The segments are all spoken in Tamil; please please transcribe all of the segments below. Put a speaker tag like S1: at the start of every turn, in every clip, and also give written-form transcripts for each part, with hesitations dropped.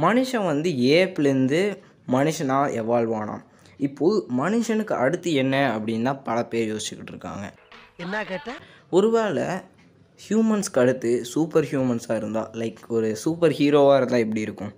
S1: மனுஷன் வந்து ஏப்லேருந்து மனுஷனாக எவால்வ் ஆனான். இப்போது மனுஷனுக்கு அடுத்து என்ன அப்படின்னு தான் பல பேர் யோசிச்சுக்கிட்டு இருக்காங்க.
S2: என்ன கேட்ட?
S1: ஒருவேளை ஹியூமன்ஸ்க்கு அடுத்து சூப்பர் ஹியூமன்ஸாக இருந்தால், லைக் ஒரு சூப்பர் ஹீரோவாக இருந்தால் எப்படி இருக்கும்?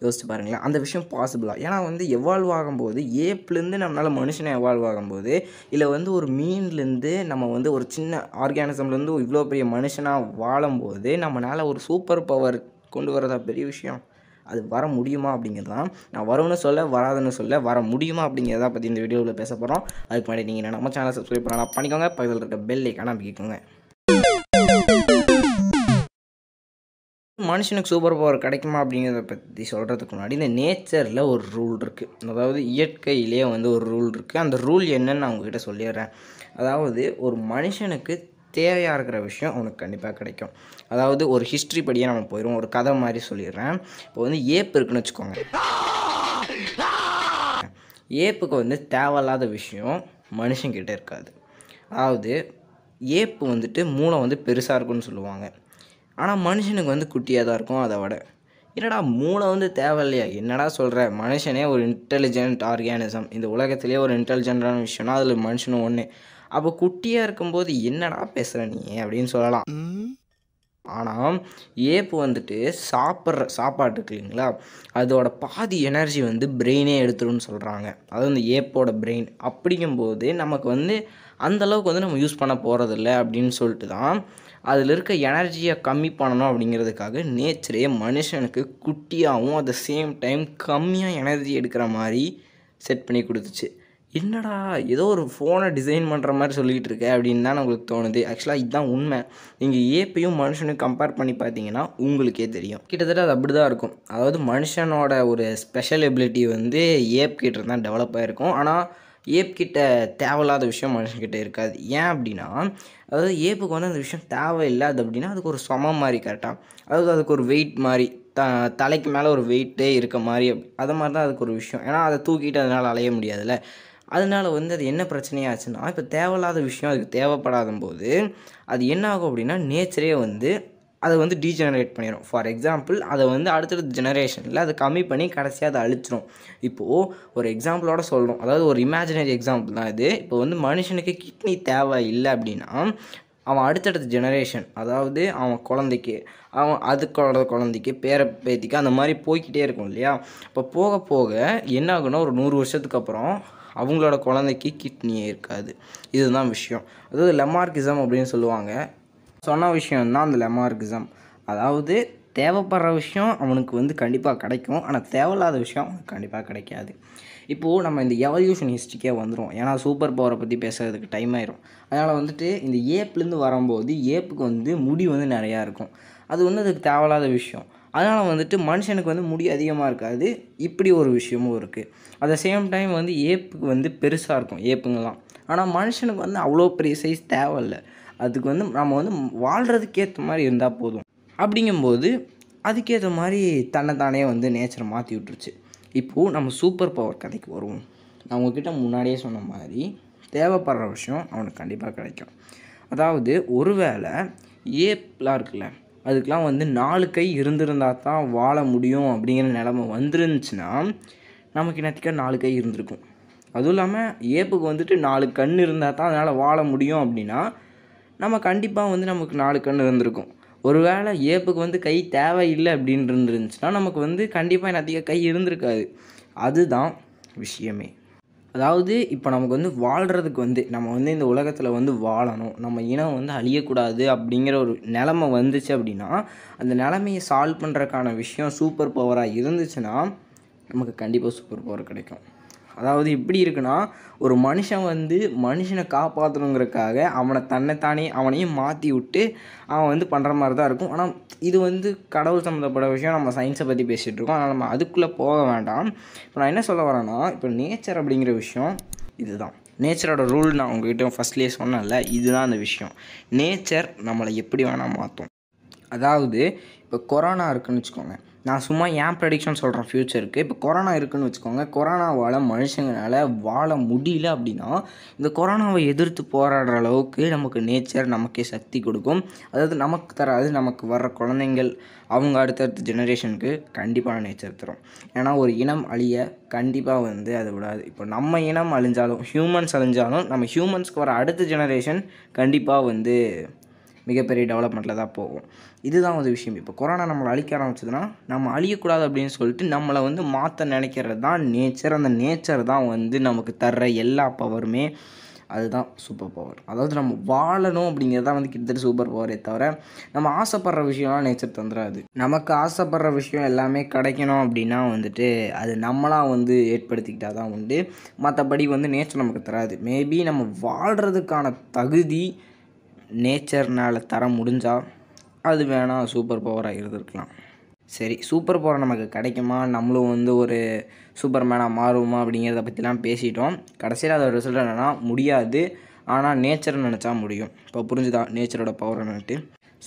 S1: யோசிச்சு பாருங்களேன், அந்த விஷயம் பாசிபிளா? ஏன்னா வந்து எவால்வ் ஆகும்போது ஏப்லேருந்து நம்மளால் மனுஷனை எவால்வ் ஆகும்போது, இல்லை வந்து ஒரு மீன்லேருந்து நம்ம வந்து ஒரு சின்ன ஆர்கானிசம்லேருந்து இவ்வளோ பெரிய மனுஷனாக வாழும்போது நம்மளால் ஒரு சூப்பர் பவர் கொண்டு வரதா பெரிய விஷயம். அது வர முடியுமா அப்படிங்கிறது தான் நான் வரும்னு சொல்ல, வராதுன்னு சொல்ல, வர முடியுமா அப்படிங்கிறத பற்றி இந்த வீடியோவில் பேச போகிறோம். அதுக்கு முன்னாடி நீங்கள் நம்ம சேனலை சப்ஸ்கிரைப் பண்ணலாம் பண்ணிக்கோங்க, பக்கத்தில் இருக்க பெல் ஐக்கான அமைக்கிக்கோங்க. மனுஷனுக்கு சூப்பர் பவர் கிடைக்குமா அப்படிங்கிறத பற்றி சொல்கிறதுக்கு முன்னாடி இந்த நேச்சரில் ஒரு ரூல் இருக்குது. அதாவது இயற்கையிலே வந்து ஒரு ரூல் இருக்குது. அந்த ரூல் என்னன்னு நான் உங்ககிட்ட சொல்லிடுறேன். அதாவது ஒரு மனுஷனுக்கு தேவையாக இருக்கிற விஷயம் அவனுக்கு கண்டிப்பாக கிடைக்கும். அதாவது ஒரு ஹிஸ்ட்ரி படியே நம்ம போயிடும். ஒரு கதை மாதிரி சொல்லிடுறேன். இப்போ வந்து ஏப்பு இருக்குன்னு வச்சுக்கோங்க. ஏப்புக்கு வந்து தேவையில்லாத விஷயம் மனுஷன்கிட்ட இருக்காது. அதாவது ஏப்பு வந்துட்டு மூளை வந்து பெருசாக இருக்குன்னு சொல்லுவாங்க. ஆனால் மனுஷனுக்கு வந்து குட்டியாக தான் இருக்கும். அதை விட என்னடா மூளை வந்து தேவையில்லையா? என்னடா சொல்கிற? மனுஷனே ஒரு இன்டெலிஜென்ட் ஆர்கானிசம். இந்த உலகத்திலே ஒரு இன்டெலிஜென்ட்டான விஷயம்னா அதில் மனுஷனும் ஒன்று. அப்போ குட்டியாக இருக்கும்போது என்னடா பேசுகிற நீ அப்படின்னு சொல்லலாம். ஆனால் ஏப்பு வந்துட்டு சாப்பிட்ற சாப்பாடு இருக்கு இல்லைங்களா, அதோட பாதி எனர்ஜி வந்து பிரெயினே எடுத்துருன்னு சொல்கிறாங்க. அதாவது இந்த ஏப்போட பிரெயின். அப்படிங்கும்போது நமக்கு வந்து அந்தளவுக்கு வந்து நம்ம யூஸ் பண்ண போகிறதில்ல அப்படின்னு சொல்லிட்டு தான் அதில் இருக்க எனர்ஜியை கம்மி பண்ணணும் அப்படிங்கிறதுக்காக நேச்சரே மனுஷனுக்கு குட்டியாகவும் அட் த சேம் டைம் கம்மியாக எனர்ஜி எடுக்கிற மாதிரி செட் பண்ணி கொடுத்துச்சு. என்னடா ஏதோ ஒரு ஃபோனை டிசைன் பண்ணுற மாதிரி சொல்லிக்கிட்டு இருக்க அப்படின்னு தான் உங்களுக்கு தோணுது. ஆக்சுவலாக இதுதான் உண்மை. நீங்கள் ஏப்பையும் மனுஷனும் கம்பேர் பண்ணி பார்த்தீங்கன்னா உங்களுக்கே தெரியும். கிட்டத்தட்ட அது அப்படி தான் இருக்கும். அதாவது மனுஷனோட ஒரு ஸ்பெஷல் எபிலிட்டி வந்து ஏப் கிட்ட தான் டெவலப் ஆகிருக்கும். ஆனால் ஏப் கிட்ட தேவையில்லாத விஷயம் மனுஷன்கிட்ட இருக்காது. ஏன் அப்படின்னா, அதாவது ஏப்புக்கு வந்து அந்த விஷயம் தேவையில்லாது அப்படின்னா அதுக்கு ஒரு சமம் மாதிரி கரெக்டாக, அதாவது அதுக்கு ஒரு வெயிட் மாதிரி தலைக்கு மேலே ஒரு வெயிட்டே இருக்க மாதிரி அது மாதிரி தான் அதுக்கு ஒரு விஷயம். ஏன்னா அதை தூக்கிட்டு அதனால் அலைய முடியாதுல்ல. அதனால வந்து அது என்ன பிரச்சனையாச்சுன்னா, இப்போ தேவையில்லாத விஷயம் அதுக்கு தேவைப்படாத போது அது என்ன ஆகும் அப்படின்னா நேச்சரே வந்து அதை வந்து டீஜெனரேட் பண்ணிடும். ஃபார் எக்ஸாம்பிள் அதை வந்து அடுத்தடுத்த ஜெனரேஷனில் அதை கம்மி பண்ணி கடைசியாக அதை அழிச்சிடும். இப்போது ஒரு எக்ஸாம்பிளோட சொல்கிறோம். அதாவது ஒரு இமேஜினரி எக்ஸாம்பிள் தான் இது. இப்போ வந்து மனுஷனுக்கு கிட்னி தேவை இல்லை அப்படின்னா அவன் அடுத்தடுத்த ஜெனரேஷன், அதாவது அவன் குழந்தைக்கு, அவன் அதுக்கோட குழந்தைக்கு, பேர பேத்திக்கு அந்த மாதிரி போய்கிட்டே இருக்கும் இல்லையா. இப்போ போக போக என்ன ஆகுன்னா ஒரு 100 வருஷத்துக்கு அப்புறம் அவங்களோட குழந்தைக்கு கிட்னியே இருக்காது. இதுதான் விஷயம். அதாவது லெமார்கிசம் அப்படின்னு சொல்லுவாங்க. சொன்ன விஷயம்தான் அந்த லெமார்கிசம். அதாவது தேவைப்படுற விஷயம் அவனுக்கு வந்து கண்டிப்பாக கிடைக்கும். ஆனால் தேவையில்லாத விஷயம் அவனுக்கு கண்டிப்பாக கிடைக்காது. இப்போது நம்ம இந்த எவல்யூஷன் ஹிஸ்ட்ரிக்கே வந்துடும். ஏன்னா சூப்பர் பவரை பற்றி பேசுகிறதுக்கு டைம் ஆயிரும். அதனால் வந்துட்டு இந்த ஏப்லேருந்து வரும்போது ஏப்புக்கு வந்து முடி வந்து நிறையா இருக்கும். அது வந்து அதுக்கு தேவையில்லாத விஷயம். அதனால் வந்துட்டு மனுஷனுக்கு வந்து முடி அதிகமாக இருக்காது. இப்படி ஒரு விஷயமும் இருக்குது. அட் த சேம் டைம் வந்து ஏப்புக்கு வந்து பெருசாக இருக்கும் ஏப்புங்கெல்லாம். ஆனால் மனுஷனுக்கு வந்து அவ்வளோ பெரிய சைஸ் தேவையில்லை. அதுக்கு வந்து நம்ம வந்து வாழ்கிறதுக்கு ஏற்ற மாதிரி இருந்தால் போதும். அப்படிங்கும்போது அதுக்கேற்ற மாதிரி தன்னைத்தானே வந்து நேச்சரை மாற்றி விட்டுருச்சு. இப்போது நம்ம சூப்பர் பவர் கதைக்கு வருவோம். நான் உங்ககிட்ட முன்னாடியே சொன்ன மாதிரி தேவைப்படுற விஷயம் அவனுக்கு கண்டிப்பாக கிடைக்கும். அதாவது ஒருவேளை ஏப்லாம் இருக்குல்ல, அதுக்கெலாம் வந்து 4 கை இருந்திருந்தால் தான் வாழ முடியும் அப்படிங்கிற நிலமை வந்துருந்துச்சுன்னா நமக்கு என்னத்துக்க 4 கை இருந்திருக்கும். அதுவும் இல்லாமல் ஏப்புக்கு வந்துட்டு 4 கண் இருந்தால் தான் அதனால் வாழ முடியும் அப்படின்னா நம்ம கண்டிப்பாக வந்து நமக்கு 4 கண் இருந்திருக்கும். ஒரு வேளை ஏப்புக்கு வந்து கை தேவையில்லை அப்படின்னு இருந்துருந்துச்சுன்னா நமக்கு வந்து கண்டிப்பாக என்னத்திக்க கை இருந்திருக்காது. அதுதான் விஷயமே. அதாவது இப்போ நமக்கு வந்து வாழ்கிறதுக்கு வந்து நம்ம வந்து இந்த உலகத்தில் வந்து வாழணும், நம்ம இனம் வந்து அழியக்கூடாது அப்படிங்கிற ஒரு நிலமை வந்துச்சு அப்படின்னா அந்த நிலமையை சால்வ் பண்ணுறதுக்கான விஷயம் சூப்பர் பவராக இருந்துச்சுன்னா நமக்கு கண்டிப்பாக சூப்பர் பவர் கிடைக்கும். அதாவது எப்படி இருக்குன்னா, ஒரு மனுஷன் வந்து மனுஷனை காப்பாற்றணுங்கிறதுக்காக அவனை தன்னைத்தானே அவனையும் மாற்றி விட்டு அவன் வந்து பண்ணுற மாதிரி தான் இருக்கும். ஆனால் இது வந்து கடவுள் சம்மந்தப்பட்ட விஷயம். நம்ம சயின்ஸை பற்றி பேசிகிட்டு இருக்கோம். அதனால் நம்ம அதுக்குள்ளே போக வேண்டாம். இப்போ நான் என்ன சொல்ல வரேன்னா, இப்போ நேச்சர் அப்படிங்கிற விஷயம் இதுதான். நேச்சரோட ரூல் நான் உங்கள்கிட்ட ஃபஸ்ட்லேயே சொன்னேன்ல, இதுதான் அந்த விஷயம். நேச்சர் நம்மளை எப்படி வேணால் மாற்றும். அதாவது இப்போ கொரோனா இருக்குன்னு வச்சுக்கோங்க. நான் சும்மா ஏன் ப்ரெடிக்ஷன் சொல்கிறேன் ஃப்யூச்சருக்கு. இப்போ கொரோனா இருக்குதுன்னு வச்சுக்கோங்க. கொரோனாவால் மனுஷங்களால் வாழ முடியல அப்படின்னா இந்த கொரோனாவை எதிர்த்து போராடுற அளவுக்கு நமக்கு நேச்சர் நமக்கே சக்தி கொடுக்கும். அதாவது நமக்கு தராது, நமக்கு வர்ற குழந்தைங்கள் அவங்க அடுத்தடுத்த ஜெனரேஷனுக்கு கண்டிப்பான நேச்சர் தரும். ஏன்னா ஒரு இனம் அழிய கண்டிப்பாக வந்து அதை விடாது. இப்போ நம்ம இனம் அழிஞ்சாலும், ஹியூமன்ஸ் அழிஞ்சாலும், நம்ம ஹியூமன்ஸ்க்கு வர அடுத்த ஜெனரேஷன் கண்டிப்பாக வந்து மிகப்பெரிய டெவலப்மெண்ட்டில் தான் போகும். இதுதான் ஒரு விஷயம். இப்போ கொரோனா நம்மளை அழிக்க ஆரம்பிச்சதுன்னா நம்ம அழியக்கூடாது அப்படின்னு சொல்லிட்டு நம்மளை வந்து மாற்ற நினைக்கிறது தான் நேச்சர். அந்த நேச்சர் தான் வந்து நமக்கு தர்ற எல்லா பவருமே அதுதான் சூப்பர் பவர். அதாவது நம்ம வாழணும் அப்படிங்கிறதான் வந்து கிட்டத்தட்ட சூப்பர் பவரே தவிர நம்ம ஆசைப்படுற விஷயம்லாம் நேச்சர் தந்துடாது. நமக்கு ஆசைப்படுற விஷயம் எல்லாமே கிடைக்கணும் அப்படின்னா வந்துட்டு அது நம்மளாக வந்து ஏற்படுத்திக்கிட்டால் தான் உண்டு. மற்றபடி வந்து நேச்சர் நமக்கு தராது. மேபி நம்ம வாழ்கிறதுக்கான தகுதி நேச்சர்னால் தர முடிஞ்சால் அது வேணால் சூப்பர் பவராக இருந்திருக்கலாம். சரி, சூப்பர் பவர் நமக்கு கிடைக்குமா, நம்மளும் வந்து ஒரு சூப்பர் மேனாக மாறுவோமா அப்படிங்கிறத பற்றிலாம் பேசிட்டோம். கடைசியில் அதோட ரிசல்ட் என்னென்னா முடியாது. ஆனால் நேச்சர்னு நினச்சா முடியும். இப்போ புரிஞ்சுதா நேச்சரோட பவர் என்னன்ட்டு.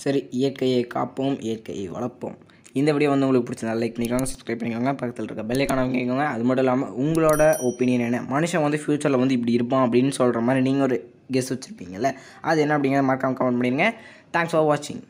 S1: சரி, இயற்கையை காப்போம், இயற்கையை வளர்ப்போம். இந்த வீடியோ வந்து உங்களுக்கு பிடிச்சதா லைக் பண்ணிக்கோங்க, சப்ஸ்கிரைப் பண்ணிக்கோங்க, பக்கத்தில் இருக்க பெல் ஐகானை கேட்கோங்க. அது மட்டும் இல்லாமல் உங்களோட ஒப்பீனியன் என்ன, மனுஷன் வந்து ஃப்யூச்சரில் வந்து இப்படி இருப்பான் அப்படின்னு சொல்கிற மாதிரி நீங்கள் ஒரு கெஸ் வச்சுருப்பீங்கள்ல, அது என்ன அப்படிங்கிறத மறக்காமல் கமெண்ட் பண்ணிடுங்க. தேங்க்ஸ் ஃபார் வாட்சிங்.